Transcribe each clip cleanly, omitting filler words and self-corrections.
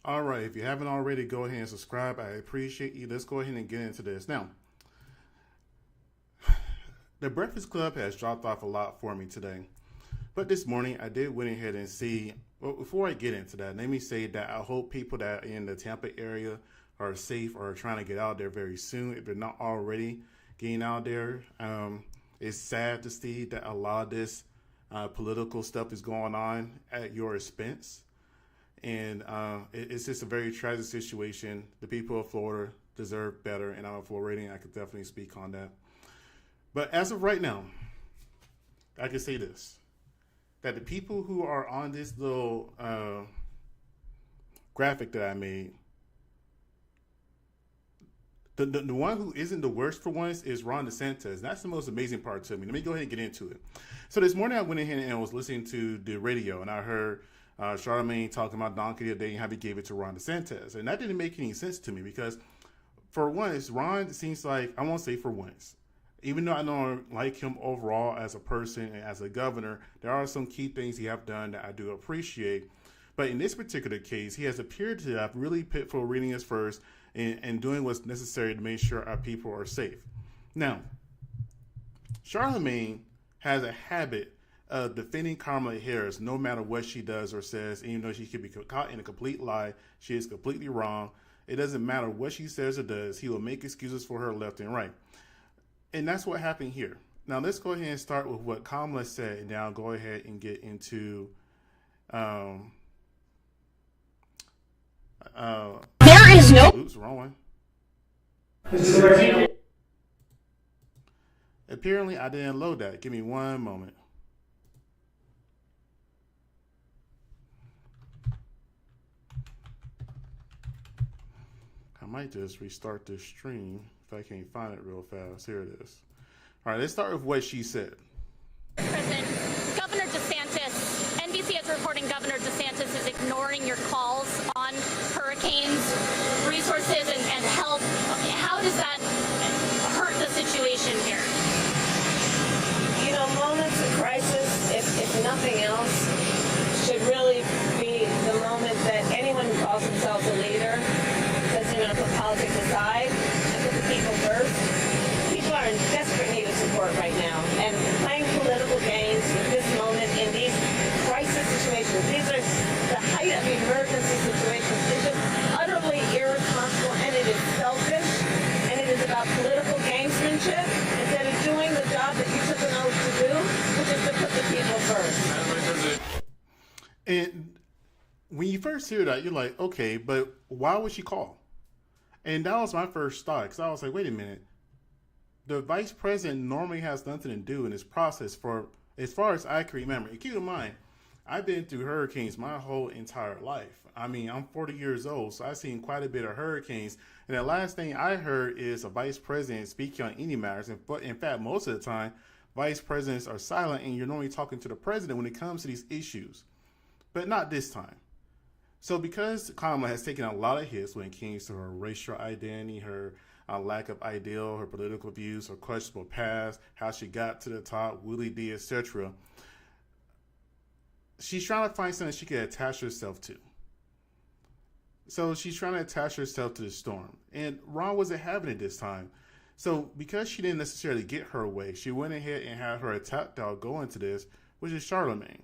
All right, if you haven't already, go ahead and subscribe. I appreciate you. Let's go ahead and get into this. Now, the Breakfast Club has dropped off a lot for me today. But this morning, I did went ahead and see, well, before I get into that, let me say that I hope people that are in the Tampa area are safe or are trying to get out there very soon, if they're not already getting out there. It's sad to see that a lot of this political stuff is going on at your expense. And it's just a very tragic situation. The people of Florida deserve better, and I'm a Floridian. I could definitely speak on that. But as of right now, I can say this, that the people who are on this little graphic that I made, the one who isn't the worst for once is Ron DeSantis. That's the most amazing part to me. Let me go ahead and get into it. So this morning I went ahead and was listening to the radio, and I heard Charlamagne talking about Donkey today and how he gave it to Ron DeSantis. And that didn't make any sense to me because, for once, Ron seems like, I won't say for once, even though I don't like him overall as a person and as a governor, there are some key things he have done that I do appreciate. But in this particular case, he has appeared to have really put Floridians first and doing what's necessary to make sure our people are safe. Now, Charlamagne has a habit of defending Kamala Harris no matter what she does or says, even though she could be caught in a complete lie. She is completely wrong. It doesn't matter what she says or does. He will make excuses for her left and right. And that's what happened here. Now, let's go ahead and start with what Kamala said, and now go ahead and get into there is no... Oops, wrong one. Apparently, I didn't load that. Give me one moment. I might just restart this stream if I can't find it real fast. Here it is. All right, let's start with what she said. President, Governor DeSantis, NBC is reporting Governor DeSantis is ignoring your calls on hurricanes, resources, and help. How does that hurt the situation here? You know, moments of crisis, if nothing else, should really be the moment that anyone who calls themselves a leader says they're going to put politics aside and put the people first. People are in desperate need of support right now, and playing political games with this moment in these crisis situations, these are the height of emergency situations. It's just utterly irresponsible, and it is selfish, and it is about political gamesmanship instead of doing the job that you took an oath to do, which is to put the people first. And when you first hear that, you're like, okay, but why would she call? And that was my first thought, because I was like, wait a minute. The vice president normally has nothing to do in this process for, as far as I can remember. And keep in mind, I've been through hurricanes my whole entire life. I mean, I'm 40 years old, so I've seen quite a bit of hurricanes. And the last thing I heard is a vice president speaking on any matters. But in fact, most of the time, vice presidents are silent, and you're normally talking to the president when it comes to these issues. But not this time. So because Kamala has taken a lot of hits when it comes to her racial identity, her lack of ideal, her political views, her questionable past, how she got to the top, Willie D, etc., she's trying to find something she can attach herself to. So she's trying to attach herself to the storm. And Ron wasn't having it this time. So because she didn't necessarily get her way, she went ahead and had her attack dog go into this, which is Charlamagne.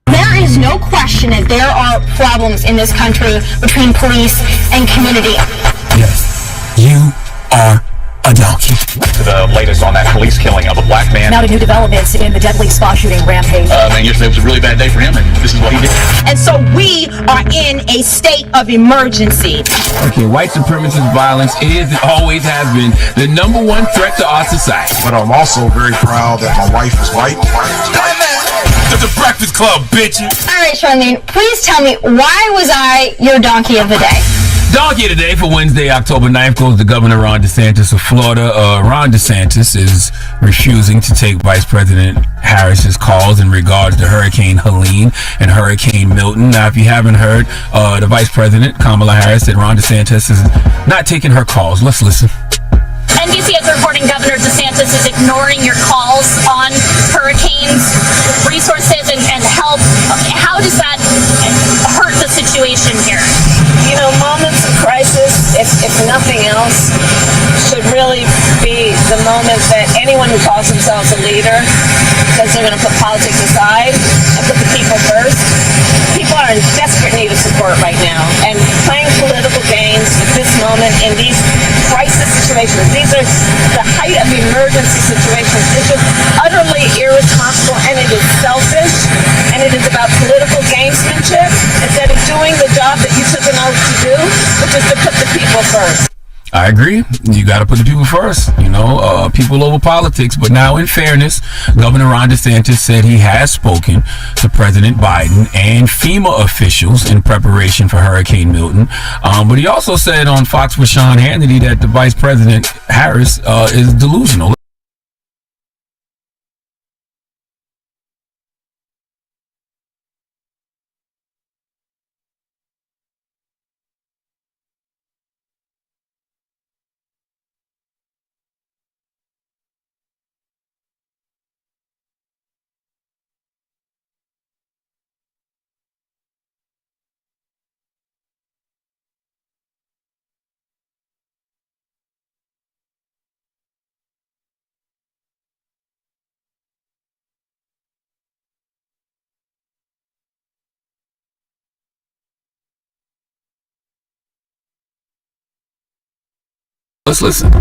There is no question that there are problems in this country between police and community. Yes, you are a donkey. The latest on that police killing of a black man. Now to new developments in the deadly spa shooting rampage. Man, yesterday was a really bad day for him, and this is what he did. And so we are in a state of emergency. Okay, white supremacist violence is and always has been the #1 threat to our society. But I'm also very proud that my wife is white. The Breakfast Club, bitches. All right, Charlamagne, please tell me, why was I your donkey of the day? Donkey today for Wednesday, October 9th, goes to Governor Ron DeSantis of Florida. Ron DeSantis is refusing to take Vice President Harris's calls in regards to Hurricane Helene and Hurricane Milton. Now, if you haven't heard, the Vice President, Kamala Harris, said Ron DeSantis is not taking her calls. Let's listen. NBC is reporting Governor DeSantis is ignoring your calls on hurricanes, resources, and help. How does that hurt the situation here? You know, that anyone who calls themselves a leader says they're going to put politics aside and put the people first. People are in desperate need of support right now, and playing political games at this moment in these crisis situations, these are the height of emergency situations. It's just utterly irresponsible, and it is selfish, and it is about political gamesmanship instead of doing the job that you took an oath to do, which is to put the people first. I agree. You got to put the people first, people over politics. But now, in fairness, Governor Ron DeSantis said he has spoken to President Biden and FEMA officials in preparation for Hurricane Milton. But he also said on Fox with Sean Hannity that the Vice President Harris is delusional. Let's listen.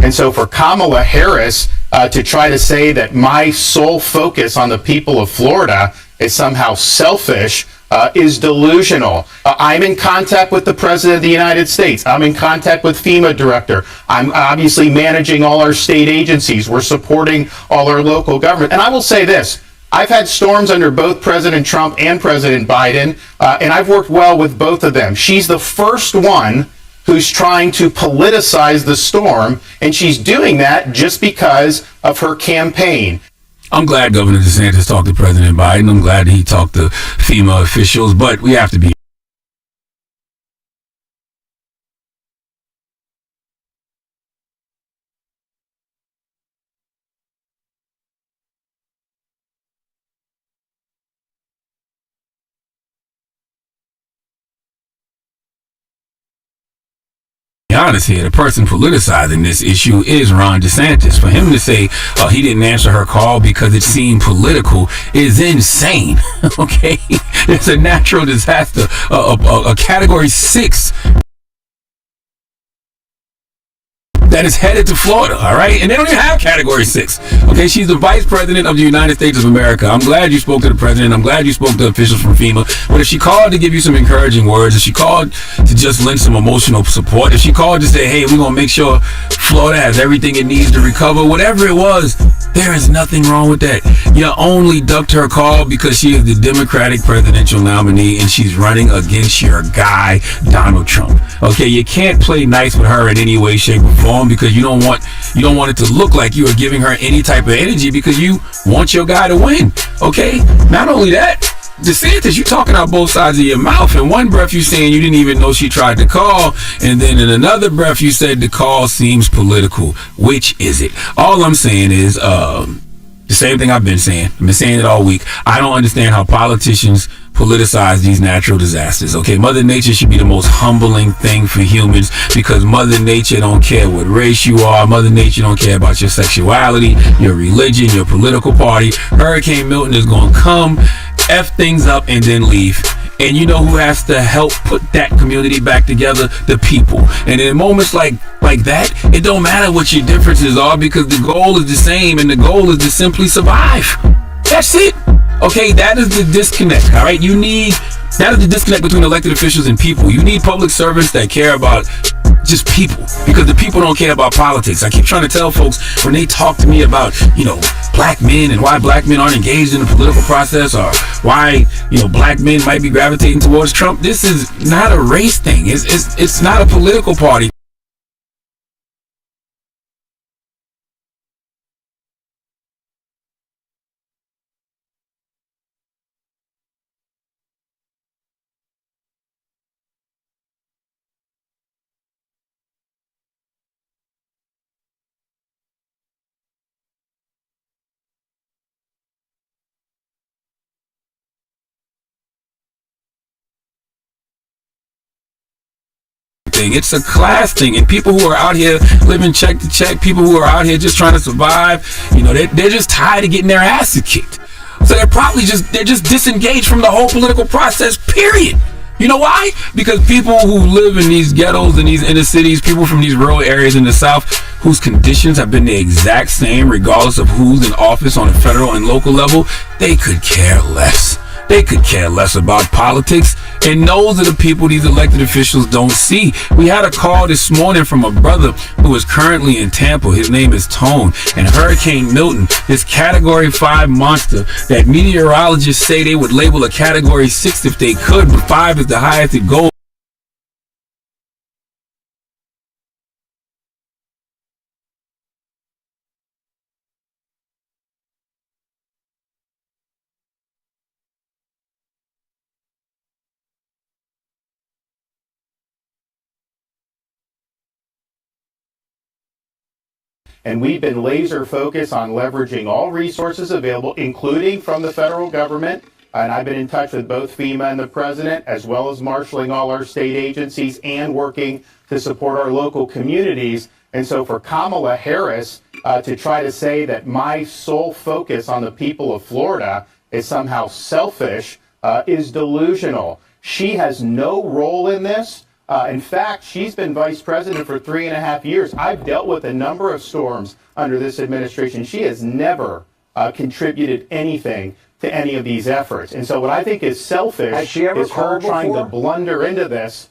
And so for Kamala Harris to try to say that my sole focus on the people of Florida is somehow selfish is delusional. I'm in contact with the President of the United States. I'm in contact with FEMA director. I'm obviously managing all our state agencies. We're supporting all our local government. And I will say this. I've had storms under both President Trump and President Biden, and I've worked well with both of them. She's the first one who's trying to politicize the storm, and she's doing that just because of her campaign. I'm glad Governor DeSantis talked to President Biden. I'm glad he talked to FEMA officials, but we have to be honest here. The person politicizing this issue is Ron DeSantis. For him to say he didn't answer her call because it seemed political is insane. Okay, it's a natural disaster, a category 6 that is headed to Florida, all right? And they don't even have Category 6. Okay, she's the Vice President of the United States of America. I'm glad you spoke to the President. I'm glad you spoke to officials from FEMA. But if she called to give you some encouraging words, if she called to just lend some emotional support, if she called to say, hey, we're going to make sure Florida has everything it needs to recover, whatever it was, there is nothing wrong with that. You only ducked her call because she is the Democratic presidential nominee and she's running against your guy, Donald Trump. Okay, you can't play nice with her in any way, shape, or form because you don't want it to look like you are giving her any type of energy because you want your guy to win. Okay, not only that, DeSantis, you talking out both sides of your mouth. In one breath, you saying you didn't even know she tried to call, and then in another breath, you said the call seems political. Which is it? All I'm saying is the same thing I've been saying. I've been saying it all week. I don't understand how politicians politicize these natural disasters. Okay, Mother Nature should be the most humbling thing for humans because Mother Nature don't care what race you are. Mother Nature don't care about your sexuality, your religion, your political party. Hurricane Milton is going to come, F things up, and then leave. And you know who has to help put that community back together? The people. And in moments like that, it don't matter what your differences are because the goal is the same, and the goal is to simply survive. That's it. Okay, that is the disconnect. All right, that is the disconnect between elected officials and people. You need public servants that care about just people because the people don't care about politics. I keep trying to tell folks when they talk to me about, black men and why black men aren't engaged in the political process or why, black men might be gravitating towards Trump. This is not a race thing. It's not a political party. thing. It's a class thing. And people who are out here living check to check, people who are out here just trying to survive, you know, they're just tired of getting their asses kicked. So they're just disengaged from the whole political process, period. You know why? Because people who live in these ghettos and these inner cities, people from these rural areas in the South, whose conditions have been the exact same regardless of who's in office on a federal and local level, they could care less. They could care less about politics, and those are the people these elected officials don't see. We had a call this morning from a brother who is currently in Tampa. His name is Tone, and Hurricane Milton, this Category 5 monster that meteorologists say they would label a Category 6 if they could, but 5 is the highest it goes. And we've been laser focused on leveraging all resources available, including from the federal government. And I've been in touch with both FEMA and the president, as well as marshaling all our state agencies and working to support our local communities. And so for Kamala Harris to try to say that my sole focus on the people of Florida is somehow selfish is delusional. She has no role in this. In fact, she's been vice president for 3.5 years. I've dealt with a number of storms under this administration. She has never contributed anything to any of these efforts. And so what I think is selfish is her trying to blunder into this.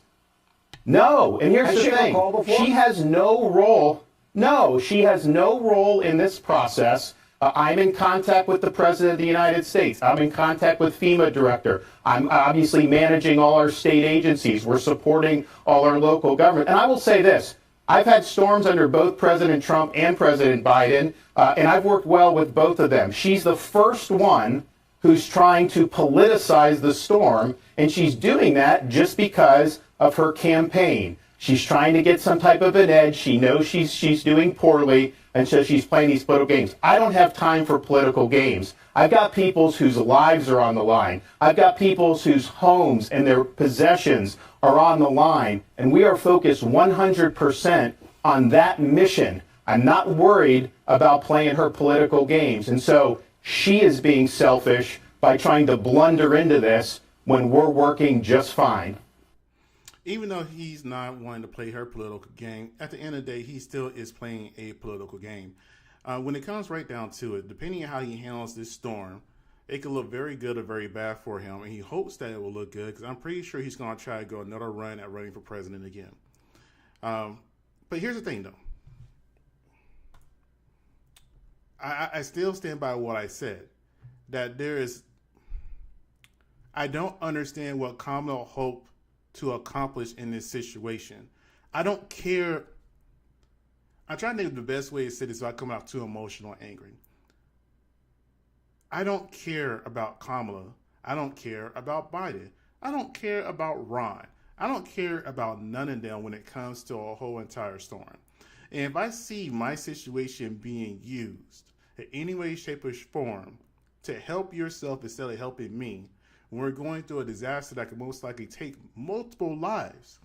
No, and here's the thing. She has no role. No, she has no role in this process. I'm in contact with the President of the United States. I'm in contact with FEMA director. I'm obviously managing all our state agencies. We're supporting all our local government. And I will say this. I've had storms under both President Trump and President Biden, and I've worked well with both of them. She's the first one who's trying to politicize the storm, and she's doing that just because of her campaign. She's trying to get some type of an edge. She knows she's doing poorly, and so she's playing these political games. I don't have time for political games. I've got peoples whose lives are on the line. I've got peoples whose homes and their possessions are on the line, and we are focused 100% on that mission. I'm not worried about playing her political games. And so she is being selfish by trying to blunder into this when we're working just fine. Even though he's not wanting to play her political game, at the end of the day, he still is playing a political game. When it comes right down to it, depending on how he handles this storm, it could look very good or very bad for him. And he hopes that it will look good, because I'm pretty sure he's going to try to go another run at running for president again. But here's the thing, though. I still stand by what I said, that I don't understand what Kamala hoped to accomplish in this situation. I don't care. I'm trying to think of the best way to say this so I come out too emotional and angry. I don't care about Kamala. I don't care about Biden. I don't care about Ron. I don't care about none of them when it comes to a whole entire storm. And if I see my situation being used in any way, shape, or form to help yourself instead of helping me, when we're going through a disaster that could most likely take multiple lives.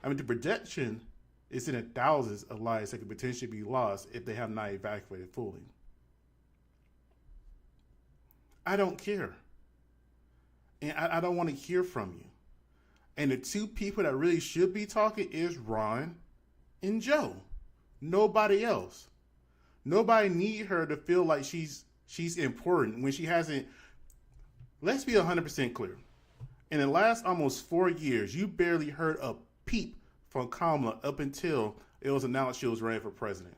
I mean, the projection is in the thousands of lives that could potentially be lost if they have not evacuated fully. I don't care. And I don't want to hear from you. And the two people that really should be talking is Ron and Joe. Nobody else. Nobody need her to feel like she's important when she hasn't. Let's be 100% clear. In the last almost 4 years, you barely heard a peep from Kamala up until it was announced she was running for president.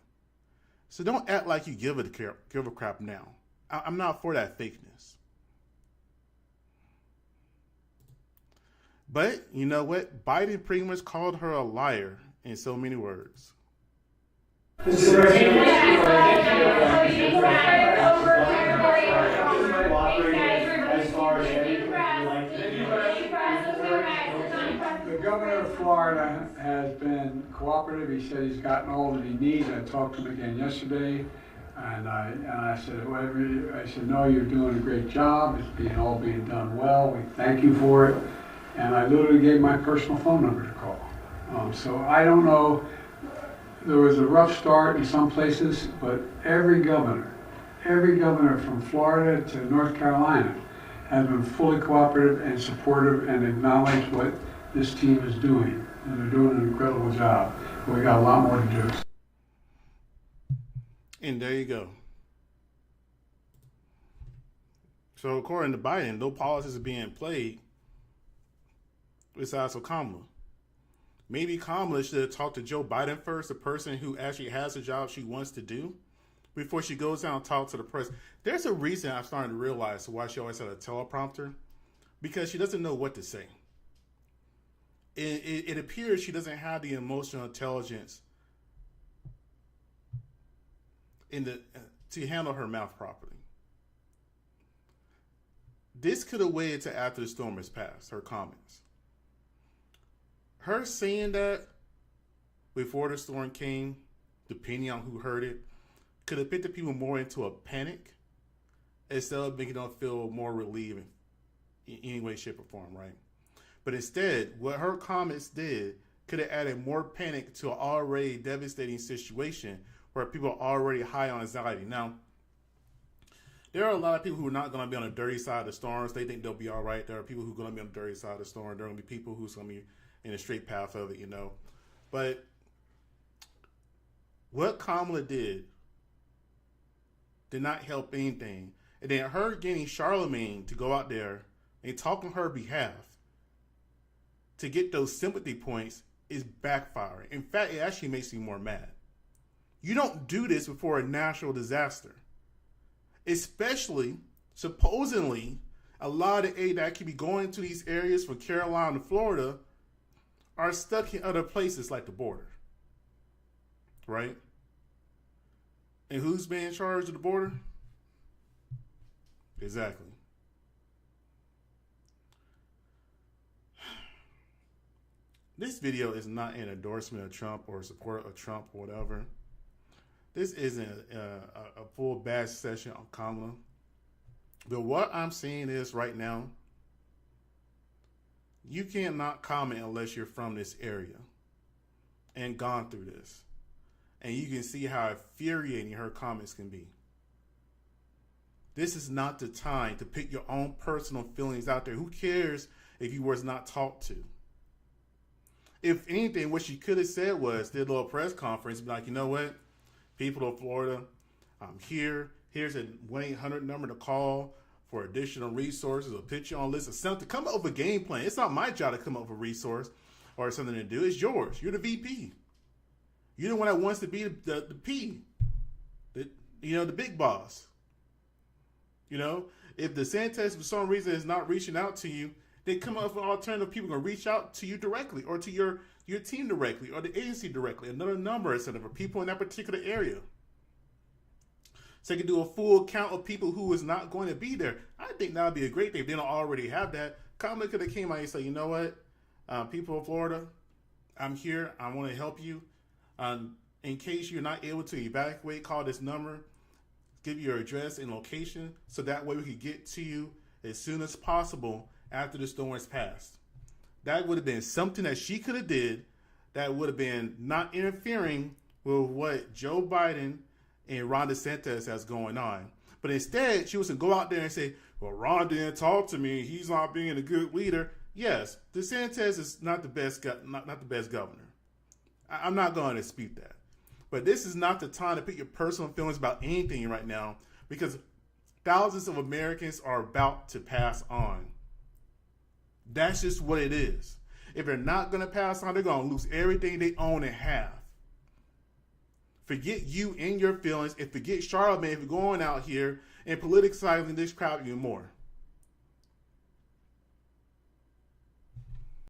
So don't act like you give a crap now. I'm not for that fakeness. But you know what? Biden pretty much called her a liar in so many words. The governor of Florida has been cooperative. He said he's gotten all that he needs. I talked to him again yesterday, and I said, no, you're doing a great job. It's all being done well. We thank you for it. And I literally gave my personal phone number to call. So I don't know. There was a rough start in some places, but every governor from Florida to North Carolina has been fully cooperative and supportive and acknowledged what this team is doing. And they're doing an incredible job. But we got a lot more to do. And there you go. So according to Biden, no policies are being played besides for Kamala. Maybe Kamala should have talked to Joe Biden first, the person who actually has the job she wants to do, before she goes down and talks to the press. There's a reason I'm starting to realize why she always had a teleprompter, because she doesn't know what to say. It appears she doesn't have the emotional intelligence to handle her mouth properly. This could have waited till after the storm has passed, her comments. Her saying that before the storm came, depending on who heard it, could have put the people more into a panic instead of making them feel more relieved in any way, shape, or form, right? But instead, what her comments did could have added more panic to an already devastating situation where people are already high on anxiety. Now, there are a lot of people who are not going to be on the dirty side of the storms. They think they'll be all right. There are people who are going to be on the dirty side of the storm. There are going to be people who's going to be in the straight path of it, But what Kamala did not help anything. And then her getting Charlamagne to go out there and talk on her behalf to get those sympathy points is backfiring. In fact, it actually makes me more mad. You don't do this before a natural disaster. Especially, supposedly, a lot of aid that could be going to these areas from Carolina to Florida are stuck in other places like the border. Right? And who's been in charge of the border? Exactly. This video is not an endorsement of Trump or support of Trump or whatever. This isn't a full bash session on Kamala. But what I'm saying is right now, you cannot comment unless you're from this area and gone through this. And you can see how infuriating her comments can be. This is not the time to put your own personal feelings out there. Who cares if you was not talked to? If anything, what she could have said was, did a little press conference, be like, you know what? People of Florida, I'm here. Here's a 1-800 number to call for additional resources, or put you on a list of something. Come up with a game plan. It's not my job to come up with a resource or something to do. It's yours. You're the VP. You're the one that wants to be the P, the big boss. If DeSantis for some reason is not reaching out to you, then come up with alternative people going to reach out to you directly, or to your team directly, or the agency directly, another number instead of people in that particular area. So they can do a full count of people who is not going to be there. I think that would be a great thing if they don't already have that. Kamala could have came out and said, you know what, people of Florida, I'm here. I want to help you. In case you're not able to evacuate, call this number, give your address and location, so that way we can get to you as soon as possible after the storm has passed. That would have been something that she could have did that would have been not interfering with what Joe Biden and Ron DeSantis has going on. But instead, she was to go out there and say, well, Ron didn't talk to me. He's not being a good leader. Yes, DeSantis is not the best governor. I'm not going to dispute that. But this is not the time to put your personal feelings about anything right now, because thousands of Americans are about to pass on. That's just what it is. If they're not going to pass on, they're going to lose everything they own and have. Forget you and your feelings, and forget Charlamagne for going out here and politicizing this crowd even more.